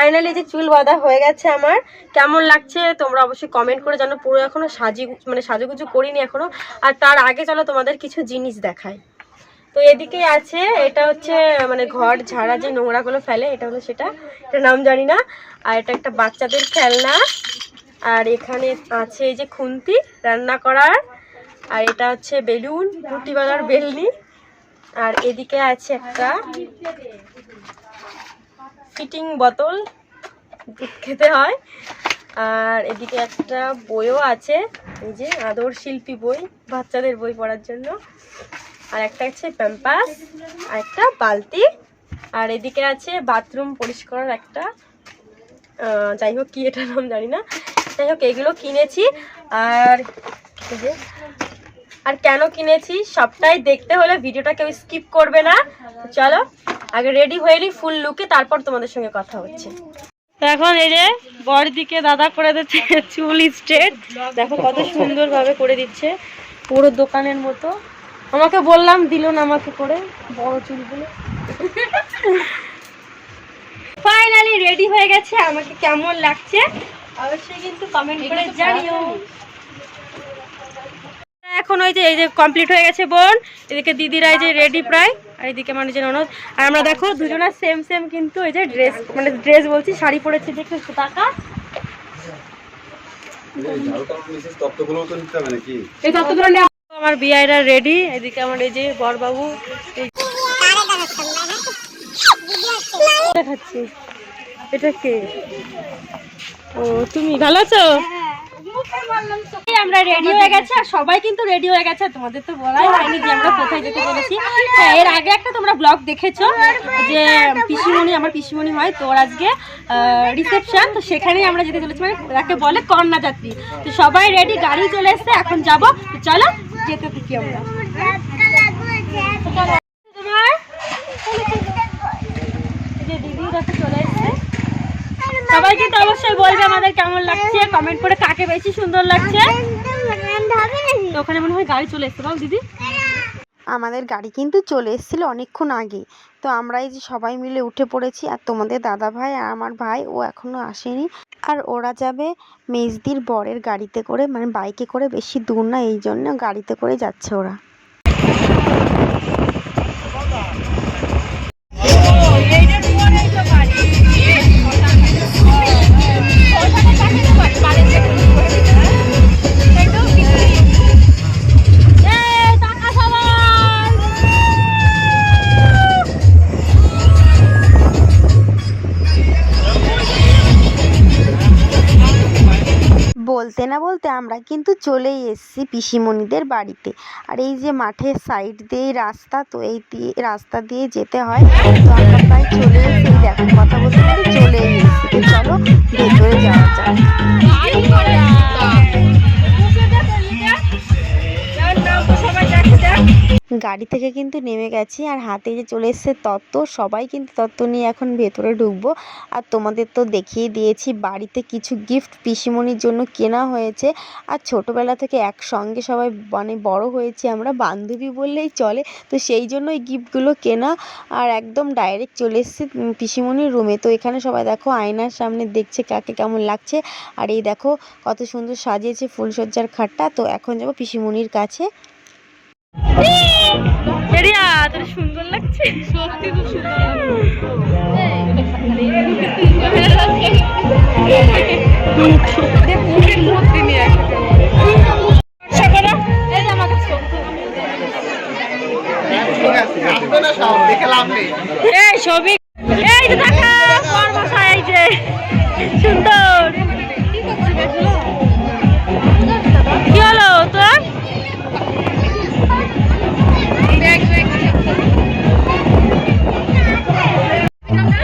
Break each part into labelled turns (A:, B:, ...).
A: Finally যে চুল বাঁধা হয়ে গেছে আমার, কেমন লাগছে তোমরা অবশ্যই কমেন্ট করে জানো। পুরো এখনো সাজুগুজু করিনি এখনো। আর তার আগে চলো তোমাদের কিছু জিনিস দেখাই। তো এদিকে আছে, এটা হচ্ছে মানে ঘর ঝাড়া যে নোংরাগুলো ফেলে, এটা হলো সেটা, এটার নাম জানি না। আর এটা একটা বাচ্চাদের খেলনা। আর এখানে আছে এই যে খুন্তি রান্না করার। আর এটা হচ্ছে বেলুন, রুটি বানার বেলনি। আর এদিকে আছে একটা ফিটিং বোতল, দুধ খেতে হয়। আর এদিকে একটা বইও আছে, এই যে আদর শিল্পী বই, বাচ্চাদের বই পড়ার জন্য। আর একটা আছে প্যাম্পাস, আর একটা বালতি। আর এদিকে আছে বাথরুম পরিষ্কার একটা, যাই হোক কি এটার নাম জানি না। যাই হোক এগুলো কিনেছি। আর এই যে, আর কেন কিনেছি সবটাই দেখতে হলে ভিডিওটা কেউ স্কিপ করবে না। চলো আগে রেডি হয়ে নি ফুল লুকে, তারপর তোমাদের সঙ্গে কথা হচ্ছে। এখন এই যে বর দিকে দাদা করে দিচ্ছে চুল স্ট্রেট, দেখো কত সুন্দর ভাবে করে দিচ্ছে, পুরো দোকানের মতো। আমাকে বললাম দিল না আমাকে করে, বড় চুলগুলো। ফাইনালি রেডি হয়ে গেছে, আমাকে কেমন লাগছে অবশ্যই কিন্তু কমেন্ট করে জানিও। এখন ওই যে এই যে কমপ্লিট হয়ে গেছে বোন, এদিকে দিদিরা এই যে রেডি প্রায়, আর এদিকে মানে যে ননদ। আর আমরা দেখো দুজনা সেম সেম কিন্তু এই যে ড্রেস, মানে ড্রেস বলছি শাড়ি পরেছি, দেখো টাকা। আমার বিয়াইরা রেডি, এদিকে আমার এই যে বরবাবু দেখাচ্ছি। এটা কে? ও তুমি ভালো আছো? আমরা রেডি হয়ে গেছে, আর সবাই কিন্তু রেডি হয়ে গেছে। তোমাদের তো বলাই হয়নি যে আমরা কোথায় যেতে চলেছি। এর আগে একটা তোমরা ব্লগ দেখেছো যে পিসিমণি, আমার পিসিমণি হয়, তো ওর আজকে রিসেপশন, তো সেখানেই আমরা যেতে চলেছি, মানে তাকে বলে কন্যা যাত্রী। তো সবাই রেডি, গাড়ি চলে এসছে, এখন যাবো। তো চলো যেতে থাকি আমরা। তোমার যে দিদি দেখো চলে এসছে। সবাই কিন্তু অবশ্যই বলবে আমাদের কেমন লাগছে, কমেন্ট করে কাকে বেশি সুন্দর লাগছে। তো ওখানে মনে হয় গাড়ি চলে এসছে, বল দিদি।
B: আমাদের গাড়ি কিন্তু চলে এসেছিল অনেকক্ষণ আগে। তো আমরা এই যে সবাই মিলে উঠে পড়েছি। আর তোমাদের দাদা ভাই আর আমার ভাই ও এখনও আসেনি। আর ওরা যাবে মেজদির বরের গাড়িতে করে, মানে বাইকে করে, বেশি দূর না, এই জন্য গাড়িতে করে যাচ্ছে ওরা। বলতে না বলতে আমরা কিন্তু চলেই এসেছি পিসিমণিদের বাড়িতে। আর এই যে মাঠের সাইড দিয়ে রাস্তা, তো এই রাস্তা দিয়ে যেতে হয়। তো আমরা প্রায় চলে এসেছি, দেখো কথা বলতে বলতে চলেই এসেছি। তো চলো ভেতরে যাওয়া যাক। গাড়ি থেকে কিন্তু নেমে গেছি, আর হাতে যে চলে এসছে তত্ত্ব, সবাই কিন্তু তত্ত্ব নিয়ে এখন ভেতরে ঢুকবো। আর তোমাদের তো দেখিয়ে দিয়েছি বাড়িতে কিছু গিফট পিসিমণির জন্য কেনা হয়েছে। আর ছোটোবেলা থেকে একসঙ্গে সবাই মানে বড় হয়েছি আমরা, বান্ধবী বললেই চলে। তো সেই জন্য এই গিফটগুলো কেনা। আর একদম ডাইরেক্ট চলে এসেছি পিসিমণির রুমে। তো এখানে সবাই দেখো আয়নার সামনে দেখছে কাকে কেমন লাগছে। আর এই দেখো কত সুন্দর সাজিয়েছে ফুলসজ্জার খাটটা। তো এখন যাবো পিসিমণির কাছে।
A: সুন্দর লাগছে, সত্যি খুব সুন্দর ছবি। এই যে দেখা কর্মশাই যে সুন্দর, কি হলো তোর?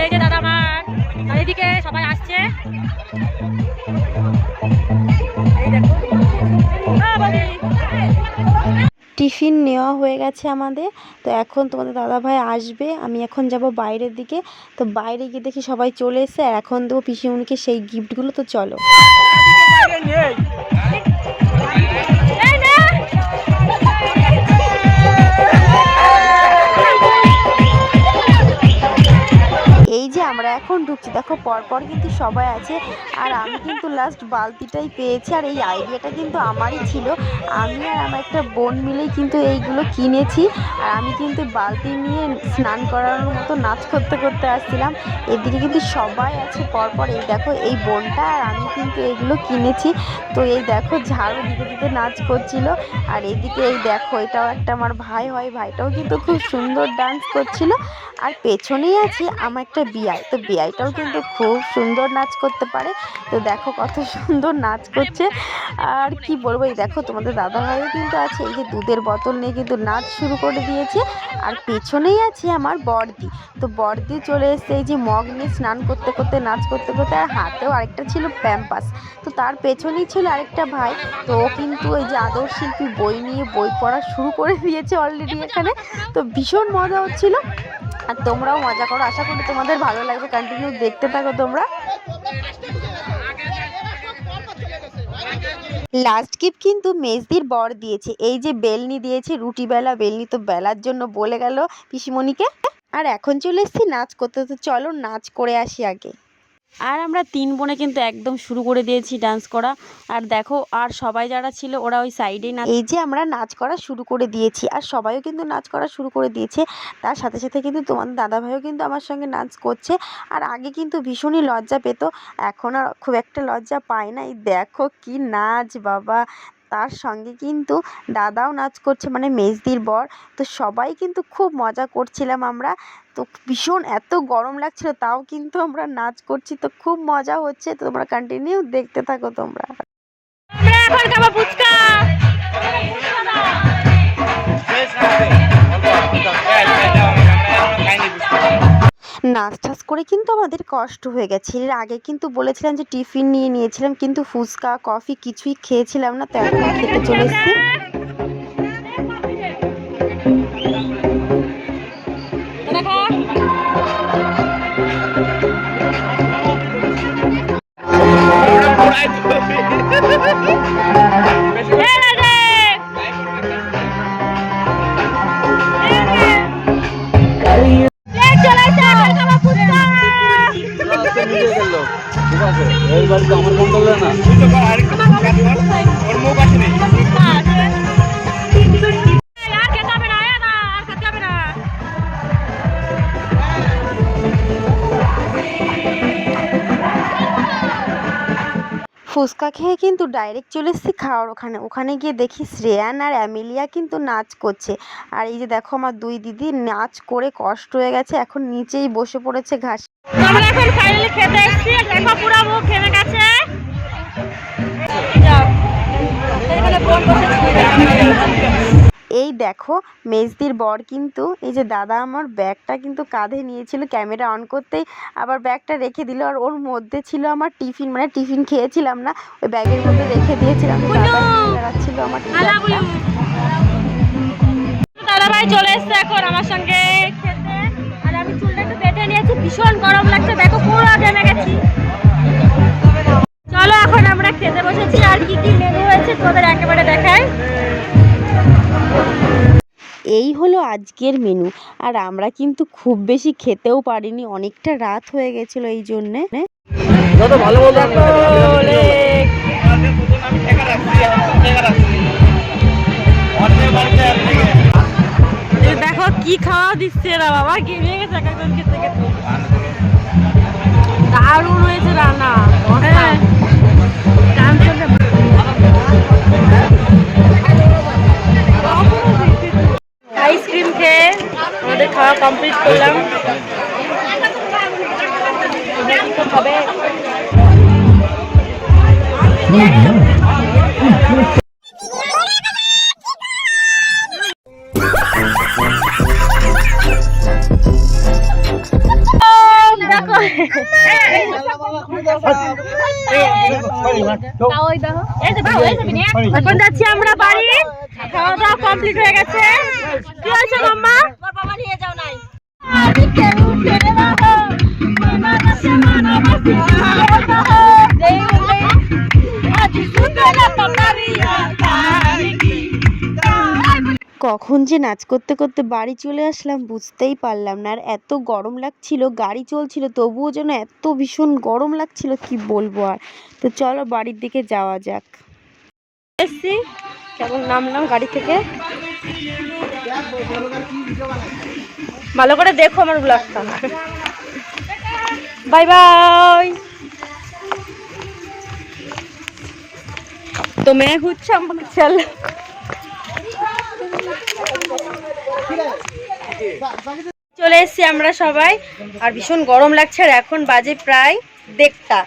A: এই যে দাদা মার, আর এদিকে সবাই আসছে।
B: টিফিন নেওয়া হয়ে গেছে আমাদের। তো এখন তোমাদের দাদা ভাই আসবে, আমি এখন যাব বাইরের দিকে। তো বাইরে গিয়ে দেখি সবাই চলে এসে, আর এখন দেবো পিসিমণিকে সেই গিফটগুলো। তো চলো। এই যে আমরা এখন ঢুকছি। দেখো পরপর কিন্তু সবাই আছে, আর আমি কিন্তু লাস্ট বালতিটাই পেয়েছি। আর এই আইডিয়াটা কিন্তু আমারই ছিল, আমি আর আমার একটা বোন মিলেই কিন্তু এইগুলো কিনেছি। আর আমি কিন্তু বালতি নিয়ে স্নান করানোর মতো নাচ করতে করতে আসছিলাম। এদিকে কিন্তু সবাই আছে পরপর। এই দেখো এই বোনটা আর আমি কিন্তু এইগুলো কিনেছি। তো এই দেখো ঝাড়ু দিতে দিতে নাচ করছিল। আর এদিকে এই দেখো এটাও একটা আমার ভাই হয়, ভাইটাও কিন্তু খুব সুন্দর ডান্স করছিল। আর পেছনেই আছে আমার একটা বিয়াই, তো বিয়াইটাও কিন্তু খুব সুন্দর নাচ করতে পারে। তো দেখো কত সুন্দর নাচ করছে। আর কি বলবো, এই দেখো তোমাদের দাদাভাইও কিন্তু আছে, এই যে দুধের বোতল নিয়ে কিন্তু নাচ শুরু করে দিয়েছে। আর পেছনেই আছে আমার বড়দি, তো বড়দি চলে এসছে এই যে মগ নিয়ে স্নান করতে করতে নাচ করতে করতে। আর হাতেও আরেকটা ছিল প্যাম্পাস। তো তার পেছনেই ছিল আরেকটা ভাই, তো ও কিন্তু এই যে আদর্শ শিল্পী বই নিয়ে বই পড়া শুরু করে দিয়েছে অলরেডি এখানে। তো ভীষণ মজা হচ্ছিল। আর তোমরাও মজা করো, আশা করি তোমাদের ভালো লাগবে, কন্টিনিউ দেখতে থাকো তোমরা। লাস্ট গিফট কিন্তু মেজদির বর দিয়েছে, এই যে বেলনি দিয়েছে, রুটি বেলা বেলনি, তো বেলার জন্য বলে গেল পিসিমণিকে। আর এখন চলে এসেছি নাচ করতে, তো চলো নাচ করে আসি আগে। আর আমরা 3 বোনে কিন্তু একদম শুরু করে দিয়েছি ডান্স করা। আর দেখো আর সবাই যারা ছিল ওরা ওই সাইডেই নাচ, এই যে আমরা নাচ করা শুরু করে দিয়েছি। আর সবাইও কিন্তু নাচ করা শুরু করে দিয়েছে। তার সাথে সাথে কিন্তু তোমাদের দাদাভাইও কিন্তু আমার সঙ্গে নাচ করছে। আর আগে কিন্তু ভীষণই লজ্জা পেত, এখন আর খুব একটা লজ্জা পায় না। এই দেখো কি নাচ বাবা! তার সঙ্গে কিন্তু দাদাও নাচ করছে, মানে মেজদির বর। তো সবাই কিন্তু খুব মজা করছিলাম আমরা। তো ভীষণ এত গরম লাগছিল, তাও কিন্তু আমরা নাচ করছি, তো খুব মজা হচ্ছে। তো তোমরা কন্টিনিউ দেখতে থাকো তোমরা। নাচ টাচ করে কিন্তু আমাদের কষ্ট হয়ে গেছে। এর আগে কিন্তু বলেছিলাম যে টিফিন নিয়ে নিয়েছিলাম, কিন্তু ফুচকা কফি কিছুই খেয়েছিলাম না, তো এখন খেতে চলে এসেছি। ফুচকা খেয়ে কিন্তু ডাইরেক্ট চলে এসেছি খাওয়ার ওখানে। ওখানে গিয়ে দেখি শ্রেয়ান আর অ্যামেলিয়া কিন্তু নাচ করছে। আর এই যে দেখো আমার 2 দিদি নাচ করে কষ্ট হয়ে গেছে, এখন নিচেই বসে পড়েছে ঘাস।
A: আমরা এখন ফাইনালি খেতে এসেছি, দেখো পুরো মুখ ঘেমে গেছে।
B: এই দেখো মেজদির বর কিন্তু এই যে দাদা আমার ব্যাগটা কিন্তু কাঁধে নিয়েছিল, ক্যামেরা অন করতেই আবার ব্যাগটা রেখে দিল। আর ওর মধ্যে ছিল আমার টিফিন, মানে টিফিন খেয়েছিলাম না, ওই ব্যাগের মধ্যে রেখে দিয়েছিলাম। দাদা ছিল আমার
A: দাদাভাই চলে এসছে এখন আমার সঙ্গে খেতে। আর আমি চুলটা একটু বেঁধে নিয়েছি, ভীষণ গরম লাগছে, দেখো পুরো ঘেমে গেছি। চলো এখন আমরা খেতে বসেছি। আর কি কি মেনু হয়েছে তোদের একেবারে দেখাই।
B: এই হলো আজকের মেনু। আর আমরা কিন্তু খুব বেশি খেতেও পারিনি, অনেকটা রাত হয়ে গেছিল এই জন্যে।
A: দেখো কি খাওয়া দিচ্ছে এরা, বাবা ঘেমে গেছে একদম খেতে খেতে। দারুণ হয়েছে রান্না। আইসক্রিম খেয়ে আমাদের খাওয়া কমপ্লিট করলাম। হবে এখন যাচ্ছি আমরা বাড়ি, খাওয়া দাওয়া কমপ্লিট হয়ে গেছে। কি হয়েছে মাম্মা? বাবা নিয়ে যাও নাই।
B: কখন যে নাচ করতে করতে বাড়ি চলে আসলাম বুঝতেই পারলাম না। আর এত গরম লাগছিল, গাড়ি চলছিল তবুও যেন এত ভীষণ গরম লাগছিল কি বলবো আর। তো চলো বাড়ির দিকে যাওয়া যাক।
A: এসছি, কেমন নামলাম গাড়ি থেকে, ভালো করে দেখো আমার ব্লগটা। Bye bye. তো मैं हूँ चल। চলে এসেছি আমরা সবাই, আর ভীষণ গরম লাগছে। আর এখন বাজে প্রায় 1:30।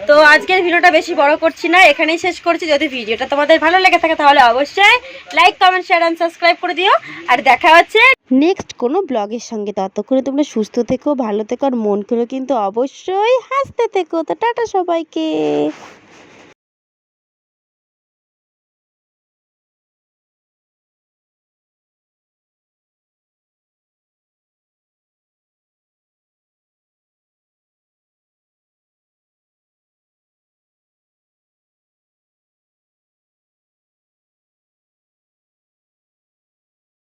A: তো আজকের ভিডিওটা বেশি বড় করছি না, এখানেই শেষ করছি। যদি ভিডিওটা তোমাদের ভালো লেগে থাকে তাহলে অবশ্যই like, comment, share and subscribe করে দিও। আর দেখা হচ্ছে
B: নেক্সট কোনো ব্লগের সঙ্গে। ততক্ষণে তোমরা সুস্থ থেকো, ভালো থেকো, আর মন করে কিন্তু অবশ্যই হাসতে থেকো। তো টাটা সবাইকে।